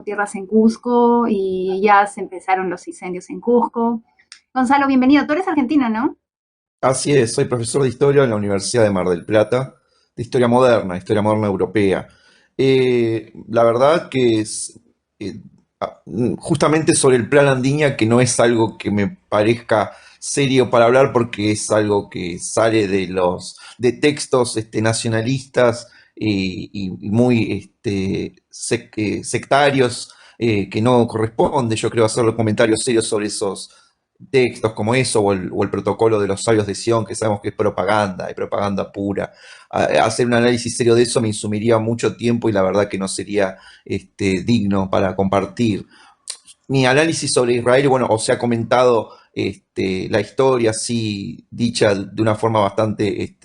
tierras en Cusco y ya se empezaron los incendios en Cusco. Gonzalo, bienvenido. Tú eres argentino, ¿no? Así es, soy profesor de historia en la Universidad de Mar del Plata, de historia moderna europea. La verdad que es justamente sobre el plan Andiña, que no es algo que me parezca serio para hablar porque es algo que sale de textos nacionalistas y muy sectarios, que no corresponde, yo creo, hacer los comentarios serios sobre esos textos como eso o el protocolo de los sabios de Sion, que sabemos que es propaganda, y propaganda pura. Hacer un análisis serio de eso me insumiría mucho tiempo y la verdad que no sería digno para compartir. Mi análisis sobre Israel, bueno, o se ha comentado la historia así dicha de una forma bastante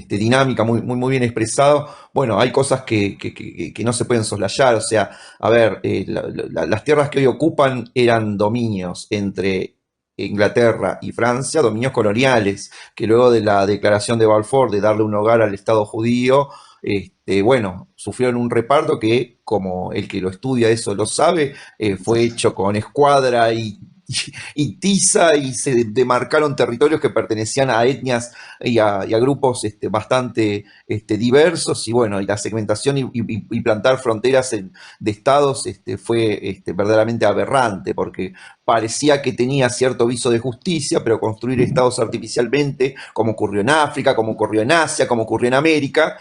dinámica, muy bien expresado. Bueno, hay cosas que no se pueden soslayar, o sea, a ver, las tierras que hoy ocupan eran dominios entre Inglaterra y Francia, dominios coloniales, que luego de la declaración de Balfour de darle un hogar al Estado judío, bueno, sufrieron un reparto que, como el que lo estudia eso lo sabe, fue hecho con escuadra y tiza y se demarcaron territorios que pertenecían a etnias y a grupos bastante diversos y bueno, y la segmentación y plantar fronteras de estados fue verdaderamente aberrante porque parecía que tenía cierto viso de justicia, pero construir estados artificialmente, como ocurrió en África, como ocurrió en Asia, como ocurrió en América,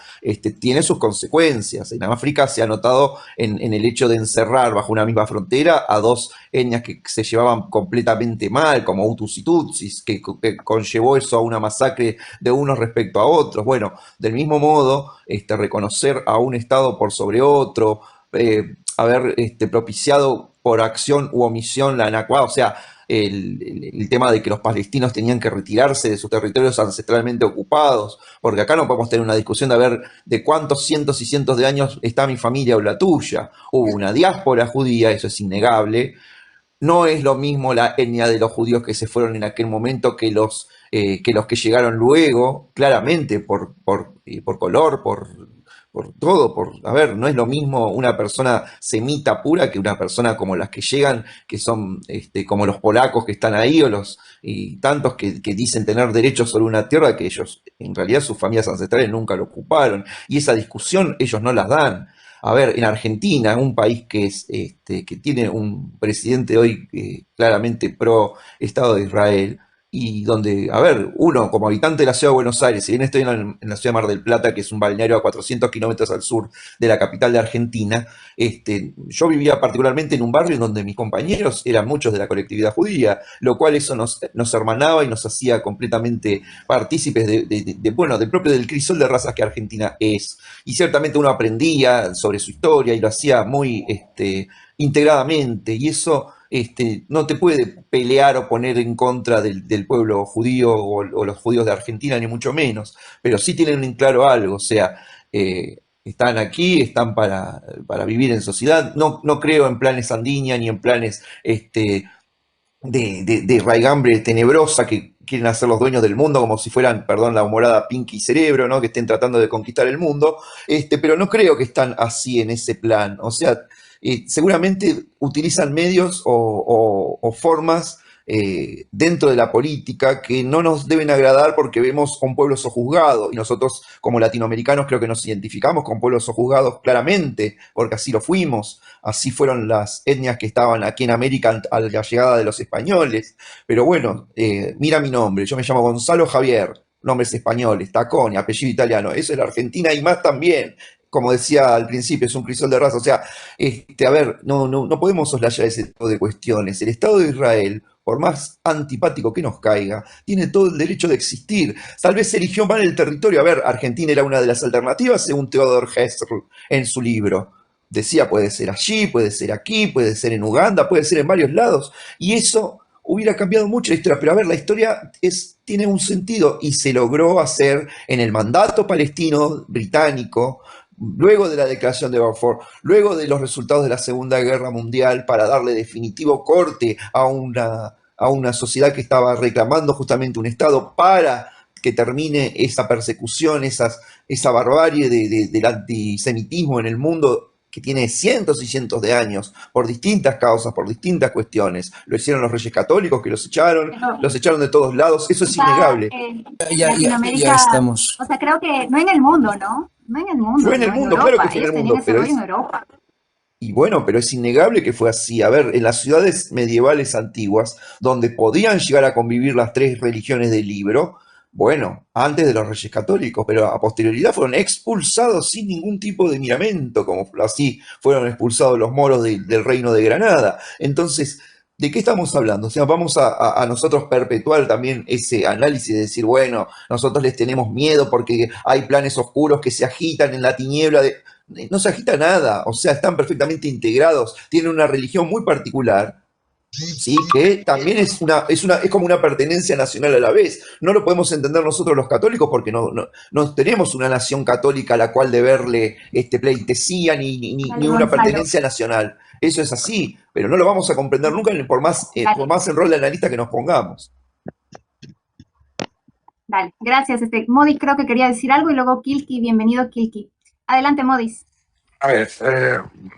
tiene sus consecuencias. En África se ha notado en el hecho de encerrar bajo una misma frontera a dos etnias que se llevaban completamente mal, como Hutus y Tutsis, que conllevó eso a una masacre de unos respecto a otros. Bueno, del mismo modo, reconocer a un Estado por sobre otro, haber propiciado por acción u omisión la Nakba, o sea, el tema de que los palestinos tenían que retirarse de sus territorios ancestralmente ocupados, porque acá no podemos tener una discusión de ver de cuántos cientos y cientos de años está mi familia o la tuya. Hubo una diáspora judía, eso es innegable, no es lo mismo la etnia de los judíos que se fueron en aquel momento que los que llegaron luego, claramente por color, por todo, a ver, no es lo mismo una persona semita pura que una persona como las que llegan, que son como los polacos que están ahí, y tantos que dicen tener derechos sobre una tierra que ellos, en realidad sus familias ancestrales nunca lo ocuparon, y esa discusión ellos no las dan. A ver, en Argentina, un país que tiene un presidente hoy claramente pro Estado de Israel, y donde, a ver, uno como habitante de la ciudad de Buenos Aires, si bien estoy en la ciudad de Mar del Plata, que es un balneario a 400 kilómetros al sur de la capital de Argentina, yo vivía particularmente en un barrio en donde mis compañeros eran muchos de la colectividad judía, lo cual eso nos hermanaba y nos hacía completamente partícipes bueno, del propio del crisol de razas que Argentina es. Y ciertamente uno aprendía sobre su historia y lo hacía muy integradamente, y eso no te puede pelear o poner en contra del pueblo judío o los judíos de Argentina, ni mucho menos, pero sí tienen en claro algo, o sea, están aquí, están para vivir en sociedad. No creo en planes Andiña ni en planes de raigambre tenebrosa que quieren hacer los dueños del mundo como si fueran, perdón, la humorada Pinky Cerebro, ¿no? Que estén tratando de conquistar el mundo, pero no creo que están así en ese plan. O sea, seguramente utilizan medios o formas dentro de la política que no nos deben agradar porque vemos a un pueblo sojuzgado y nosotros como latinoamericanos creo que nos identificamos con pueblos sojuzgados claramente porque así lo fuimos, así fueron las etnias que estaban aquí en América a la llegada de los españoles, pero bueno, mira mi nombre, yo me llamo Gonzalo Javier, nombres españoles, Tacón, apellido italiano, eso es la Argentina y más también, como decía al principio, es un crisol de raza. O sea, a ver, no podemos soslayar ese tipo de cuestiones. El Estado de Israel, por más antipático que nos caiga, tiene todo el derecho de existir. Tal vez se eligió mal el territorio. A ver, Argentina era una de las alternativas, según Theodor Herzl en su libro. Decía, puede ser allí, puede ser aquí, puede ser en Uganda, puede ser en varios lados. Y eso hubiera cambiado mucho la historia. Pero a ver, la historia tiene un sentido y se logró hacer en el mandato palestino británico luego de la declaración de Balfour, luego de los resultados de la Segunda Guerra Mundial, para darle definitivo corte a una sociedad que estaba reclamando justamente un Estado para que termine esa persecución, esa barbarie del antisemitismo en el mundo que tiene cientos y cientos de años, por distintas causas, por distintas cuestiones. Lo hicieron los Reyes Católicos, que Pero los echaron de todos lados, eso es quizá innegable. en Ya Latinoamérica, estamos. o sea, creo que no en el mundo, ¿no? No en el Fue mundo, en el ¿no? En mundo, claro que Europa. fue en Ellos el tenían mundo, ese rollo en Europa. y bueno, pero es innegable que fue así. A ver, en las ciudades medievales antiguas, donde podían llegar a convivir las tres religiones del libro, bueno, antes de los Reyes Católicos, pero a posterioridad fueron expulsados sin ningún tipo de miramento, como así fueron expulsados los moros del reino de Granada. Entonces, ¿de qué estamos hablando? O sea, vamos a nosotros perpetuar también ese análisis de decir, bueno, nosotros les tenemos miedo porque hay planes oscuros que se agitan en la tiniebla de... No se agita nada, o sea, están perfectamente integrados, tienen una religión muy particular, ¿sí? Que también es como una pertenencia nacional a la vez. No lo podemos entender nosotros los católicos porque no tenemos una nación católica a la cual deberle pleitesía ni Dale, una Gonzalo. pertenencia nacional. Eso es así, pero no lo vamos a comprender nunca por Dale, más en rol de analista que nos pongamos. dale. Gracias. Modis creo que quería decir algo y luego Kilki, bienvenido Kilki. Adelante, Modis. A ver,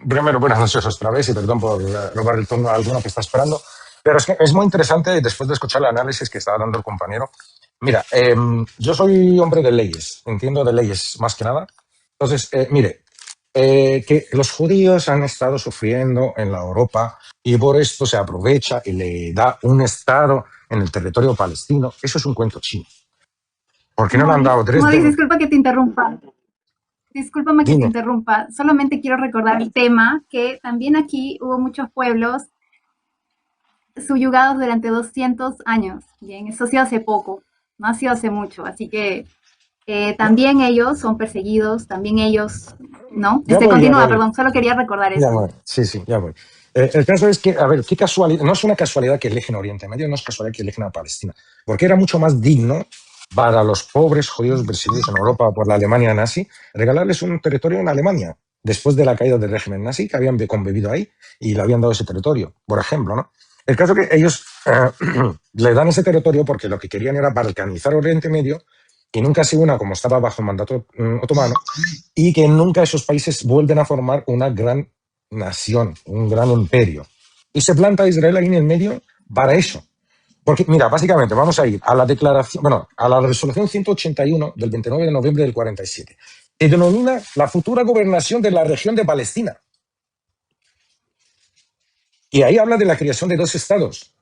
primero buenas noches otra vez y perdón por robar el turno a alguno que está esperando, pero es que es muy interesante después de escuchar el análisis que estaba dando el compañero. Mira, yo soy hombre de leyes, entiendo de leyes más que nada. Entonces, mire, que los judíos han estado sufriendo en la Europa y por esto se aprovecha y le da un estado en el territorio palestino. Eso es un cuento chino. ¿Por qué no le han Modis, dado tres? Modis, disculpa que te interrumpa. Discúlpame que te Dime. interrumpa. Solamente quiero recordar el tema que también aquí hubo muchos pueblos subyugados durante 200 años. Bien, eso ha sido hace poco, no ha sido hace mucho. Así que también ellos son perseguidos, también ellos, ¿no? Ya voy, ya Continúa, voy. perdón, solo quería recordar Ya eso. voy, sí, sí, ya voy. El caso es que, a ver, qué casualidad, no es una casualidad que eligen Oriente Medio, no es casualidad que eligen a Palestina, porque era mucho más digno para los pobres judíos perseguidos en Europa por la Alemania nazi regalarles un territorio en Alemania, después de la caída del régimen nazi, que habían convivido ahí y le habían dado ese territorio, por ejemplo, ¿no? El caso es que ellos le dan ese territorio porque lo que querían era balcanizar Oriente Medio y nunca se una como estaba bajo mandato otomano y que nunca esos países vuelven a formar una gran nación, un gran imperio. Y se planta Israel ahí en el medio para eso. Porque, mira, básicamente vamos a ir a la declaración, bueno, a la resolución 181 del 29 de noviembre del 47, que denomina la futura gobernación de la región de Palestina. Y ahí habla de la creación de dos estados,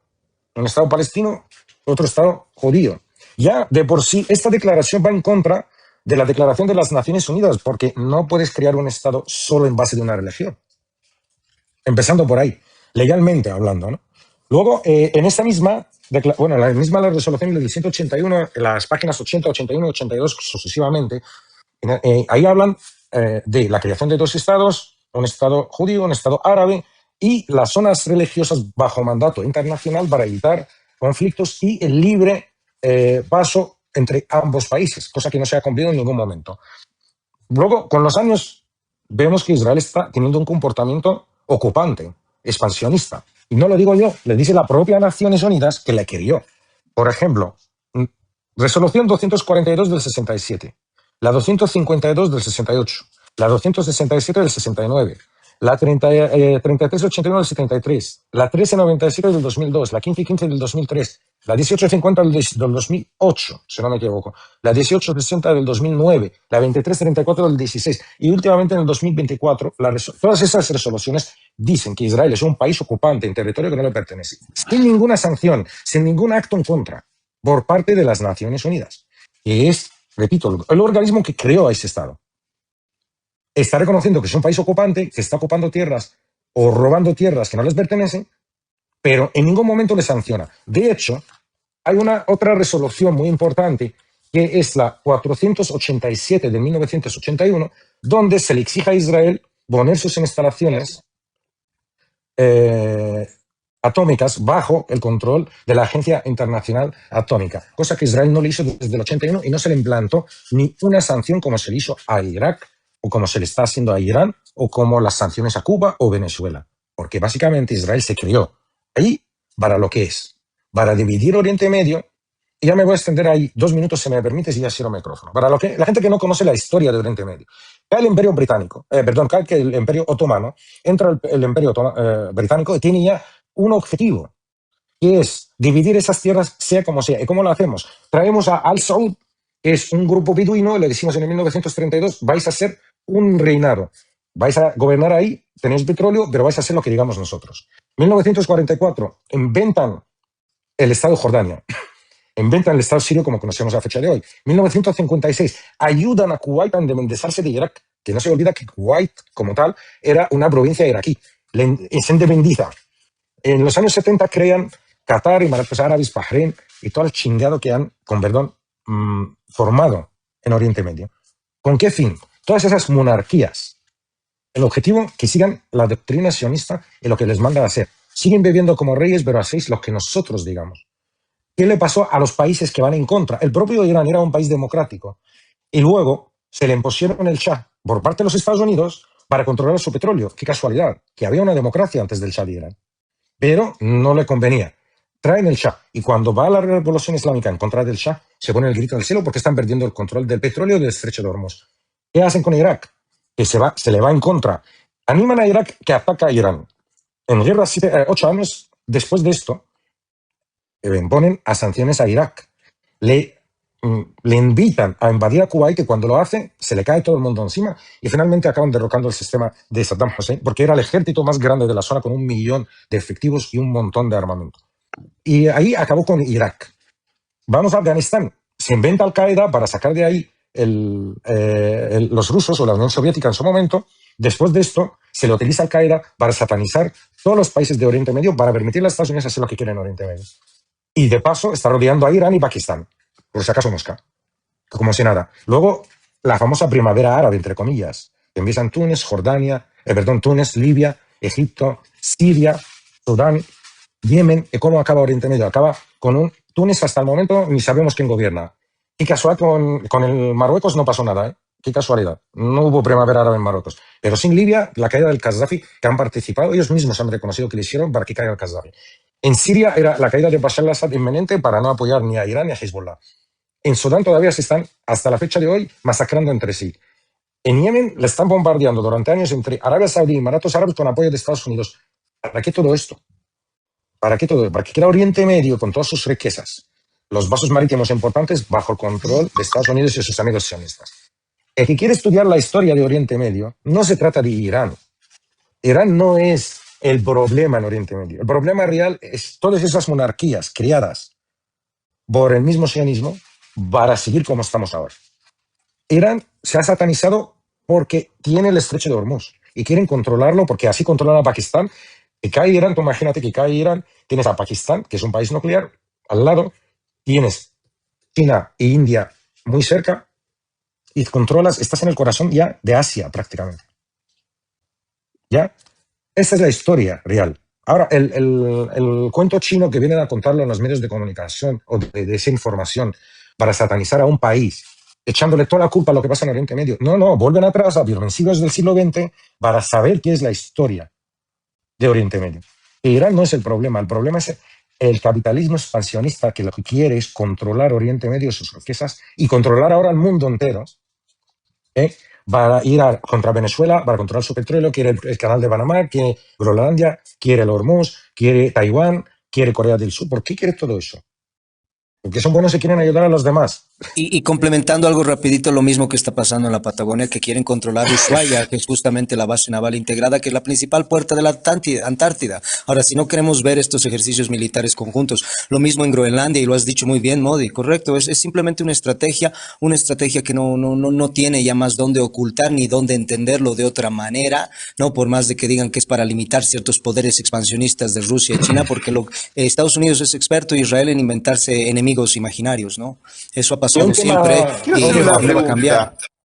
un estado palestino, otro estado judío. Ya de por sí, esta declaración va en contra de la Declaración de las Naciones Unidas, porque no puedes crear un estado solo en base de una religión. Empezando por ahí, legalmente hablando, ¿no? Luego, en esta misma, bueno, la misma la resolución del 181, en las páginas 80, 81 y 82 sucesivamente, ahí hablan de la creación de dos estados, un estado judío, un estado árabe, y las zonas religiosas bajo mandato internacional para evitar conflictos y el libre paso entre ambos países, cosa que no se ha cumplido en ningún momento. Luego, con los años, vemos que Israel está teniendo un comportamiento ocupante, expansionista. Y no lo digo yo, le dice la propia Naciones Unidas que le querió. Por ejemplo, resolución 242 del 67, la 252 del 68, la 267 del 69, la 3381 del 73, la 1397 del 2002, la 1515 del 2003, la 1850 del 2008, si no me equivoco, la 1860 del 2009, la 2334 del 16 y últimamente en el 2024, todas esas resoluciones dicen que Israel es un país ocupante en territorio que no le pertenece, sin ninguna sanción, sin ningún acto en contra por parte de las Naciones Unidas, que es, repito, el organismo que creó a ese Estado. Está reconociendo que es un país ocupante, que está ocupando tierras o robando tierras que no les pertenecen, pero en ningún momento le sanciona. De hecho, hay una otra resolución muy importante, que es la 487 de 1981, donde se le exige a Israel poner sus instalaciones atómicas bajo el control de la Agencia Internacional Atómica, cosa que Israel no le hizo desde el 81 y no se le implantó ni una sanción como se le hizo a Irak o como se le está haciendo a Irán o como las sanciones a Cuba o Venezuela, porque básicamente Israel se creó ahí para lo que es, para dividir Oriente Medio. Y ya me voy a extender ahí 2 minutos, si me permites, y ya cierro el micrófono. Para lo que, la gente que no conoce la historia de Oriente Medio. cae el imperio británico, cae que el imperio otomano, entra el imperio británico y tiene ya un objetivo, que es dividir esas tierras sea como sea. ¿Y cómo lo hacemos? Traemos a Al Saud, que es un grupo beduino, y le decimos en el 1932, vais a ser un reinado, vais a gobernar ahí, tenéis petróleo, pero vais a hacer lo que digamos nosotros. 1944, inventan el Estado de Jordania, inventan el Estado sirio como conocemos a la fecha de hoy. 1956, ayudan a Kuwait a independizarse de Irak, que no se olvida que Kuwait, como tal, era una provincia iraquí. Se independiza. En los años 70 crean Qatar, Emiratos Árabes, Bahrein y todo el chingado que han, con perdón, formado en Oriente Medio. ¿Con qué fin? Todas esas monarquías. El objetivo, que sigan la doctrina sionista y lo que les manda a hacer. Siguen viviendo como reyes, pero hacéis lo que nosotros digamos. ¿Qué le pasó a los países que van en contra? El propio Irán era un país democrático y luego se le impusieron el Shah por parte de los Estados Unidos para controlar su petróleo. Qué casualidad, que había una democracia antes del Shah de Irán. Pero no le convenía. Traen el Shah y cuando va la revolución islámica en contra del Shah, se pone el grito en el cielo porque están perdiendo el control del petróleo del estrecho de Hormuz. ¿Qué hacen con Irak? Que se le va en contra. Animan a Irak que ataca a Irán. En guerra 8 años después de esto, imponen a sanciones a Irak. Le invitan a invadir a Kuwait y cuando lo hace se le cae todo el mundo encima y finalmente acaban derrocando el sistema de Saddam Hussein porque era el ejército más grande de la zona con 1 millón de efectivos y un montón de armamento. Y ahí acabó con Irak. Vamos a Afganistán. Se inventa Al-Qaeda para sacar de ahí los rusos o la Unión Soviética en su momento. Después de esto, se le utiliza Al-Qaeda para satanizar todos los países de Oriente Medio para permitirle a Estados Unidos hacer lo que quieren en Oriente Medio. Y de paso está rodeando a Irán y Pakistán, por si acaso mosca, como si nada. Luego, la famosa primavera árabe, entre comillas, que empieza en Túnez, Libia, Egipto, Siria, Sudán, Yemen. ¿Y cómo acaba Oriente Medio? Acaba con un Túnez hasta el momento ni sabemos quién gobierna. Y casual con el Marruecos no pasó nada, ¿eh? Qué casualidad. No hubo primavera árabe en Marruecos. Pero sin Libia, la caída del Gaddafi, que han participado, ellos mismos han reconocido que le hicieron para que caiga el Gaddafi. En Siria era la caída de Bashar al-Assad inminente para no apoyar ni a Irán ni a Hezbollah. En Sudán todavía se están, hasta la fecha de hoy, masacrando entre sí. En Yemen le están bombardeando durante años entre Arabia Saudí y Emiratos Árabes con apoyo de Estados Unidos. ¿Para qué todo esto? ¿Para qué todo? Para que quede Oriente Medio con todas sus riquezas, los vasos marítimos importantes bajo el control de Estados Unidos y sus amigos sionistas. El que quiere estudiar la historia de Oriente Medio, no se trata de Irán. Irán no es el problema en Oriente Medio. El problema real es todas esas monarquías creadas por el mismo sionismo para seguir como estamos ahora. Irán se ha satanizado porque tiene el estrecho de Hormuz y quieren controlarlo porque así controlan a Pakistán. Que cae Irán, tú imagínate que cae Irán, tienes a Pakistán, que es un país nuclear, al lado, tienes China e India muy cerca y controlas, estás en el corazón ya de Asia prácticamente. ¿Ya? Esa es la historia real. Ahora, el cuento chino que vienen a contarlo en los medios de comunicación o de desinformación para satanizar a un país, echándole toda la culpa a lo que pasa en Oriente Medio. No, vuelven atrás a siglos del siglo XX para saber qué es la historia de Oriente Medio. Irán no es el problema es el capitalismo expansionista que lo que quiere es controlar Oriente Medio, sus riquezas y controlar ahora el mundo entero. Para ir contra Venezuela, para controlar su petróleo, quiere el canal de Panamá, quiere Groenlandia, quiere el Hormuz, quiere Taiwán, quiere Corea del Sur. ¿Por qué quiere todo eso? Porque son buenos y quieren ayudar a los demás. Y complementando algo rapidito, lo mismo que está pasando en la Patagonia, que quieren controlar Ushuaia, que es justamente la base naval integrada, que es la principal puerta de la Antártida. Ahora, si no queremos ver estos ejercicios militares conjuntos, lo mismo en Groenlandia, y lo has dicho muy bien, Modi, correcto, es simplemente una estrategia que no tiene ya más dónde ocultar ni dónde entenderlo de otra manera, ¿no? Por más de que digan que es para limitar ciertos poderes expansionistas de Rusia y China, porque Estados Unidos es experto, Israel, en inventarse enemigos imaginarios, ¿no? Eso ha pasado siempre Quiero y hacerle una no va a pregunta. cambiar.